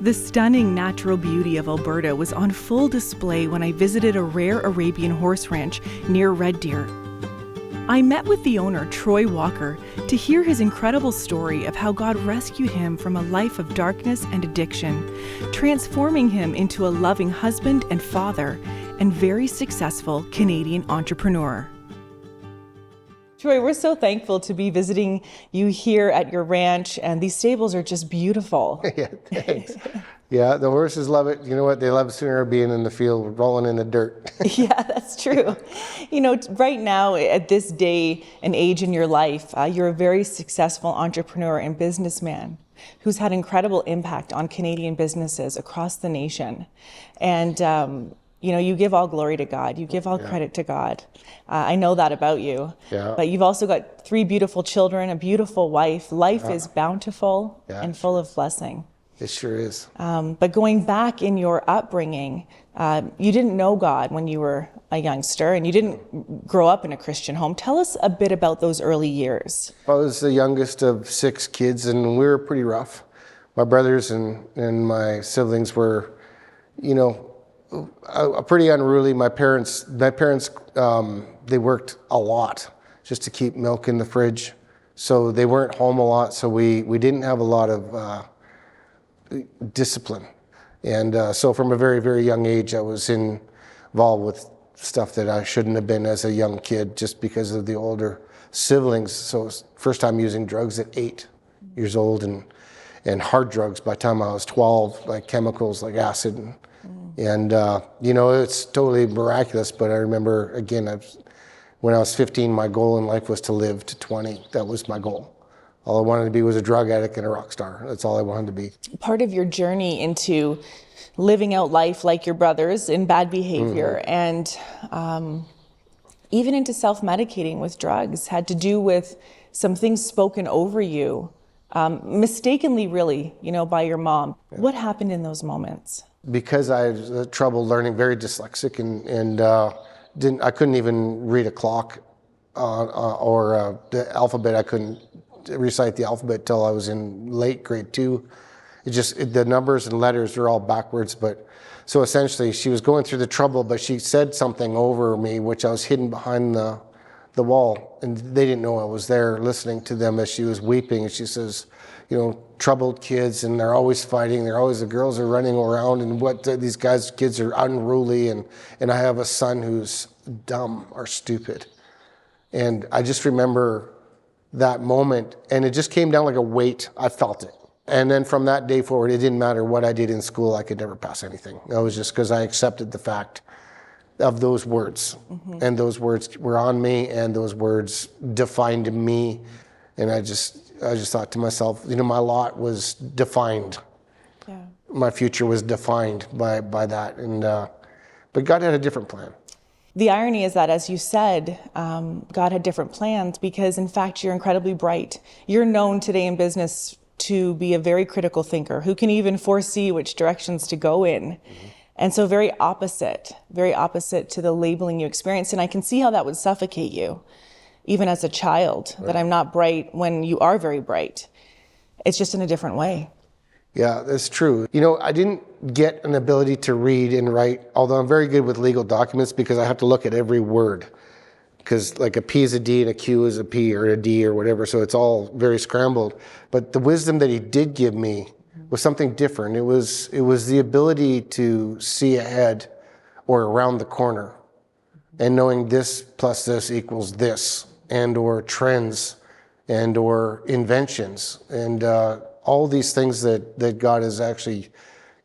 The stunning natural beauty of Alberta was on full display when I visited a rare Arabian horse ranch near Red Deer. I met with the owner, Troy Walker, to hear his incredible story of how God rescued him from a life of darkness and addiction, transforming him into a loving husband and father, and very successful Canadian entrepreneur. Troy, we're so thankful to be visiting you here at your ranch, and these stables are just beautiful. Yeah, thanks. Yeah, the horses love it. You know what? They love sooner being in the field, rolling in the dirt. Yeah, that's true. You know, right now, at this day and age in your life, you're a very successful entrepreneur and businessman who's had incredible impact on Canadian businesses across the nation. And, you know, you give all glory to God. You give all credit to God. I know that about you. Yeah. But you've also got 3 beautiful children, a beautiful wife. Life is bountiful and full of blessing. It sure is. But going back in your upbringing, you didn't know God when you were a youngster, and you didn't grow up in a Christian home. Tell us a bit about those early years. I was the youngest of 6 kids, and we were pretty rough. My brothers and my siblings were, you know, pretty unruly. My parents, they worked a lot just to keep milk in the fridge. So they weren't home a lot. So we didn't have a lot of discipline. And so from a very, very young age, I was involved with stuff that I shouldn't have been as a young kid just because of the older siblings. So it was first time using drugs at 8 years old, and hard drugs by the time I was 12, like chemicals like acid. And you know, it's totally miraculous, but I remember, again, when I was 15, my goal in life was to live to 20. That was my goal. All I wanted to be was a drug addict and a rock star. That's all I wanted to be. Part of your journey into living out life like your brothers in bad behavior and even into self-medicating with drugs had to do with some things spoken over you, mistakenly really, you know, by your mom. Yeah. What happened in those moments? Because I had trouble learning, very dyslexic, and I couldn't even read a clock or the alphabet. I couldn't recite the alphabet till I was in late grade 2. The numbers and letters are all backwards. But so essentially, she was going through the trouble, but she said something over me, which I was hidden behind the wall, and they didn't know I was there, listening to them as she was weeping. And she says, you know, troubled kids, and they're always fighting. The girls are running around, and these kids are unruly, and I have a son who's dumb or stupid. And I just remember that moment, and it just came down like a weight. I felt it. And then from that day forward, it didn't matter what I did in school, I could never pass anything. That was just because I accepted the fact of those words. And those words were on me, and those words defined me. And I just thought to myself, you know, my lot was defined. Yeah. My future was defined by that. And but God had a different plan. The irony is that, as you said, God had different plans because, in fact, you're incredibly bright. You're known today in business to be a very critical thinker who can even foresee which directions to go in. And so very opposite to the labeling you experienced. And I can see how that would suffocate you, even as a child, that I'm not bright when you are very bright. It's just in a different way. Yeah, that's true. You know, I didn't get an ability to read and write, although I'm very good with legal documents because I have to look at every word. Because like a P is a D and a Q is a P or a D or whatever, so it's all very scrambled. But the wisdom that he did give me was something different. It was the ability to see ahead or around the corner and knowing this plus this equals this, and or trends and or inventions and all these things that God has actually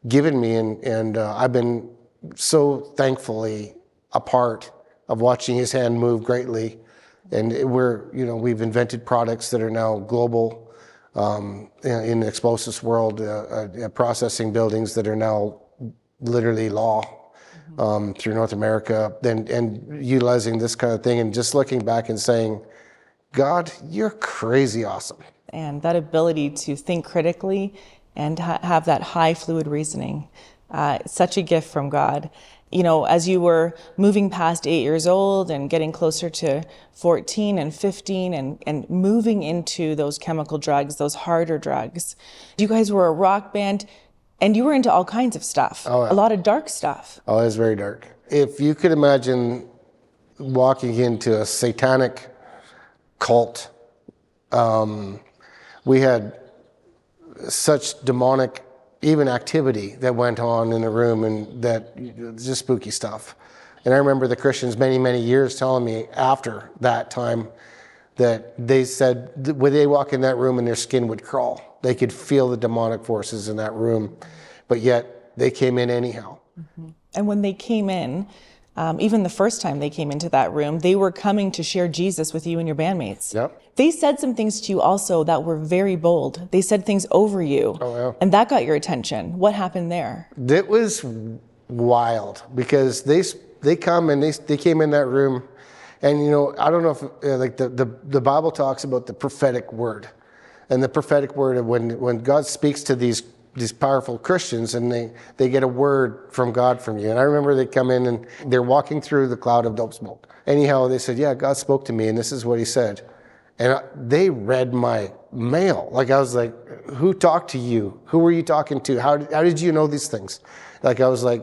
given me. And I've been so thankfully a part of watching his hand move greatly. And we've invented products that are now global in the explosives world, processing buildings that are now literally law through North America, and utilizing this kind of thing, and just looking back and saying, God, you're crazy awesome. And that ability to think critically and have that high fluid reasoning, such a gift from God. You know, as you were moving past 8 years old and getting closer to 14 and 15 and moving into those chemical drugs, those harder drugs, you guys were a rock band. And you were into all kinds of stuff. Oh, yeah. A lot of dark stuff. Oh, it was very dark. If you could imagine walking into a satanic cult, we had such demonic even activity that went on in the room, and that just spooky stuff. And I remember the Christians many years telling me after that time that they said when they walk in that room and their skin would crawl. They could feel the demonic forces in that room, but yet they came in anyhow. Mm-hmm. And when they came in, even the first time they came into that room, they were coming to share Jesus with you and your bandmates. Yep. They said some things to you also that were very bold. They said things over you. Oh, yeah. And that got your attention. What happened there? It was wild because they come and they came in that room, and I don't know if like the Bible talks about the prophetic word, and the prophetic word of when God speaks to these powerful Christians and they get a word from God from you. And I remember they come in and they're walking through the cloud of dope smoke. Anyhow, they said, yeah, God spoke to me and this is what he said. And they read my mail. Like I was like, who talked to you? Who were you talking to? How did you know these things? Like I was like,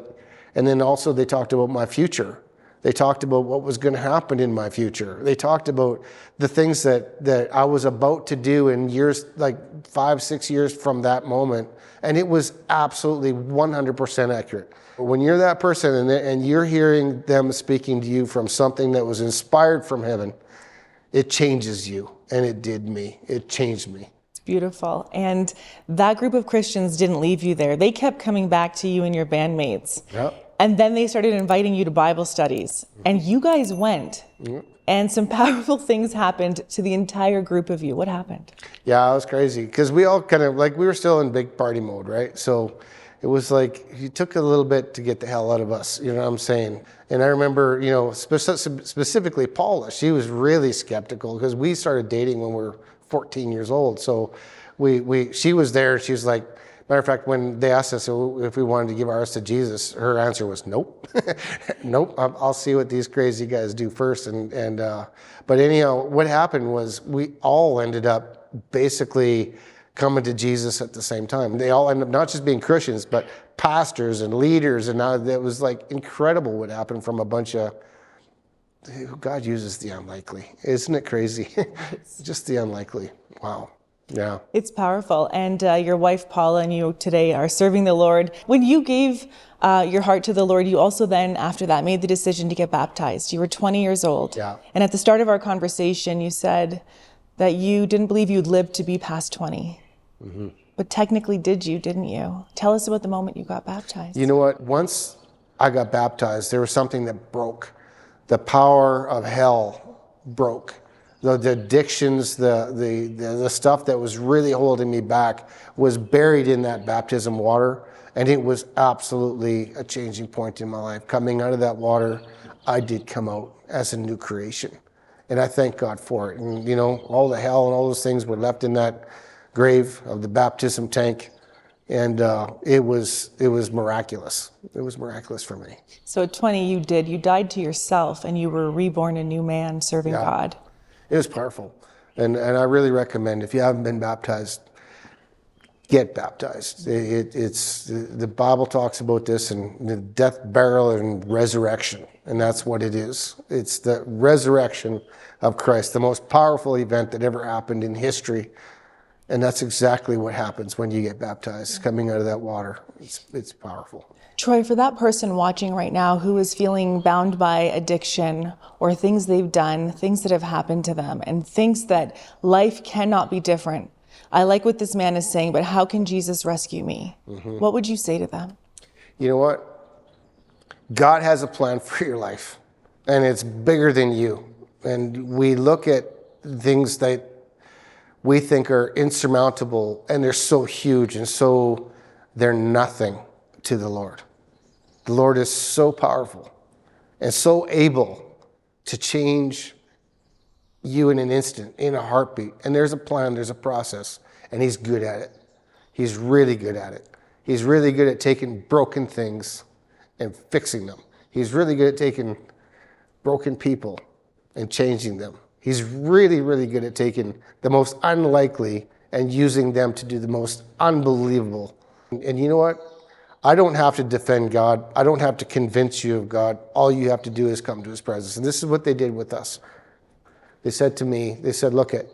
and then also they talked about my future. They talked about what was going to happen in my future. They talked about the things that I was about to do in years, like 5-6 years from that moment. And it was absolutely 100% accurate. When you're that person and you're hearing them speaking to you from something that was inspired from heaven, it changes you. And it did me. It changed me. It's beautiful. And that group of Christians didn't leave you there. They kept coming back to you and your bandmates. Yep. And then they started inviting you to Bible studies. And you guys went. Mm-hmm. And some powerful things happened to the entire group of you. What happened? Yeah, it was crazy. Because we all kind of, like, we were still in big party mode, right? So it was like, it took a little bit to get the hell out of us, you know what I'm saying? And I remember, specifically Paula, she was really skeptical because we started dating when we were 14 years old. So she was there. She was like, matter of fact, when they asked us if we wanted to give ours to Jesus, her answer was nope. Nope, I'll see what these crazy guys do first. But anyhow, what happened was we all ended up basically coming to Jesus at the same time. They all ended up not just being Christians, but pastors and leaders. And now it was like incredible what happened from a bunch of, God uses the unlikely. Isn't it crazy? Just the unlikely. Wow. Yeah. It's powerful. And your wife, Paula, and you today are serving the Lord. When you gave your heart to the Lord, you also then, after that, made the decision to get baptized. You were 20 years old. Yeah. And at the start of our conversation, you said that you didn't believe you'd live to be past 20. Mm-hmm. But technically didn't you? Tell us about the moment you got baptized. You know what? Once I got baptized, there was something that broke. The power of hell broke. The addictions, the stuff that was really holding me back was buried in that baptism water. And it was absolutely a changing point in my life. Coming out of that water, I did come out as a new creation. And I thank God for it. And, all the hell and all those things were left in that grave of the baptism tank. And it was miraculous. It was miraculous for me. So at 20, you died to yourself and you were reborn a new man serving God. It was powerful. And I really recommend, if you haven't been baptized, get baptized. It's the Bible talks about this and the death, burial, and resurrection. And that's what it is. It's the resurrection of Christ, the most powerful event that ever happened in history. And that's exactly what happens when you get baptized, coming out of that water. It's powerful. Troy, for that person watching right now who is feeling bound by addiction or things they've done, things that have happened to them, and thinks that life cannot be different. I like what this man is saying, but how can Jesus rescue me? Mm-hmm. What would you say to them? You know what? God has a plan for your life, and it's bigger than you. And we look at things that we think are insurmountable, and they're so huge, and so they're nothing to the Lord. The Lord is so powerful and so able to change you in an instant, in a heartbeat. And there's a plan, there's a process, and he's good at it. He's really good at it. He's really good at taking broken things and fixing them. He's really good at taking broken people and changing them. He's really, really good at taking the most unlikely and using them to do the most unbelievable. And you know what? I don't have to defend God. I don't have to convince you of God. All you have to do is come to his presence. And this is what they did with us. They said to me, they said, look it,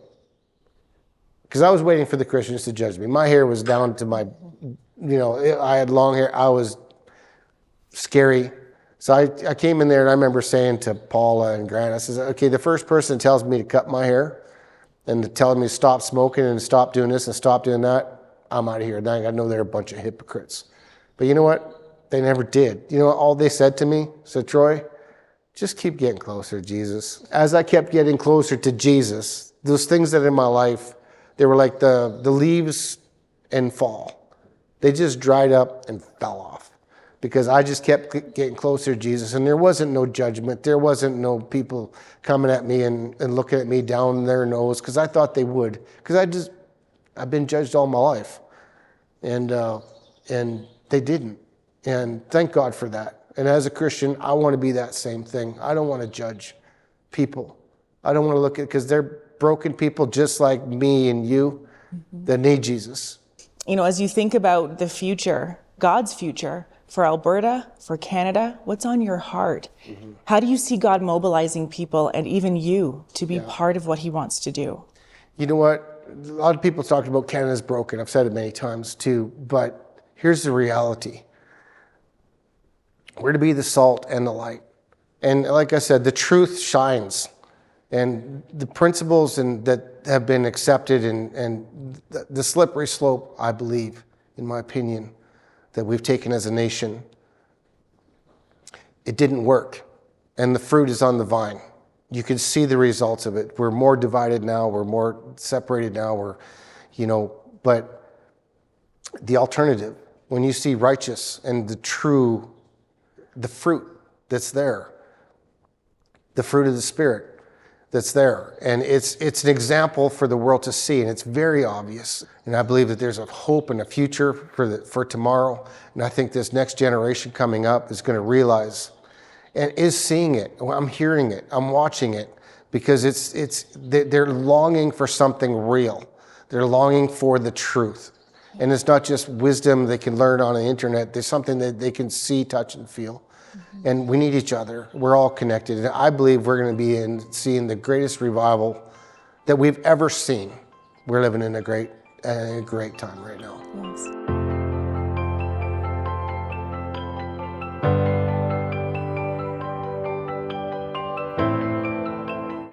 because I was waiting for the Christians to judge me. My hair was down to my, I had long hair. I was scary. So I came in there and I remember saying to Paula and Grant, I says, okay, the first person that tells me to cut my hair and to tell me to stop smoking and stop doing this and stop doing that, I'm out of here. Now I know they're a bunch of hypocrites. But you know what? They never did. You know what all they said to me? Said, Troy, just keep getting closer to Jesus. As I kept getting closer to Jesus, those things that in my life, they were like the leaves in fall. They just dried up and fell off because I just kept getting closer to Jesus. And there wasn't no judgment. There wasn't no people coming at me and looking at me down their nose because I thought they would. Because I've been judged all my life. And they didn't. And thank God for that. And as a Christian, I want to be that same thing. I don't want to judge people. I don't want to look at, because they're broken people just like me and you that need Jesus. As you think about the future, God's future for Alberta, for Canada, what's on your heart? How do you see God mobilizing people and even you to be part of what he wants to do? You know what? A lot of people talk about Canada's broken. I've said it many times too, but here's the reality. We're to be the salt and the light. And like I said, the truth shines. And the principles that have been accepted and the slippery slope, I believe, in my opinion, that we've taken as a nation, it didn't work. And the fruit is on the vine. You can see the results of it. We're more divided now. We're more separated now. But the alternative, when you see righteous and the fruit that's there, the fruit of the Spirit that's there. And it's an example for the world to see, and it's very obvious. And I believe that there's a hope and a future for tomorrow. And I think this next generation coming up is going to realize and is seeing it. I'm hearing it. I'm watching it, because they're longing for something real. They're longing for the truth. And it's not just wisdom they can learn on the internet. There's something that they can see, touch, and feel. And we need each other. We're all connected. And I believe we're going to be seeing the greatest revival that we've ever seen. We're living in a great time right now. Thanks.